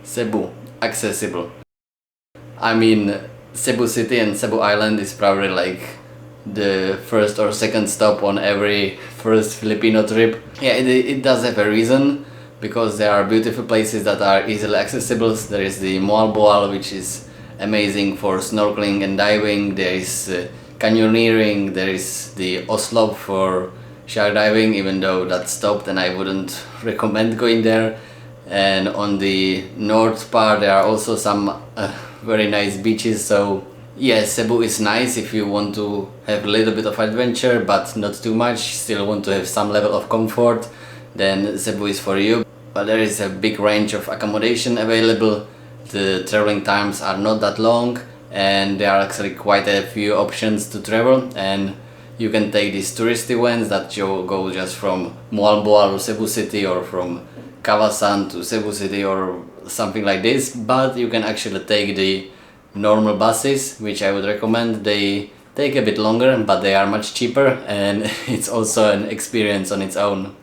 Cebu, accessible. I mean, Cebu City and Cebu Island is probably like the first or second stop on every first Filipino trip. Yeah, it does have a reason, because there are beautiful places that are easily accessible. There is the Moal Boal, which is amazing for snorkeling and diving. There is canyoneering. There is the Oslo for shark diving, even though that stopped and I wouldn't recommend going there. And on the north part there are also some very nice beaches. So yes, Cebu is nice if you want to have a little bit of adventure but not too much, still want to have some level of comfort, then Cebu is for you. But there is a big range of accommodation available, the traveling times are not that long, and there are actually quite a few options to travel, and you can take these touristy ones that you go just from Moalboal to Cebu City, or from Kawasan to Cebu City, or something like this. But you can actually take the normal buses, which I would recommend. They take a bit longer, but they are much cheaper, and it's also an experience on its own.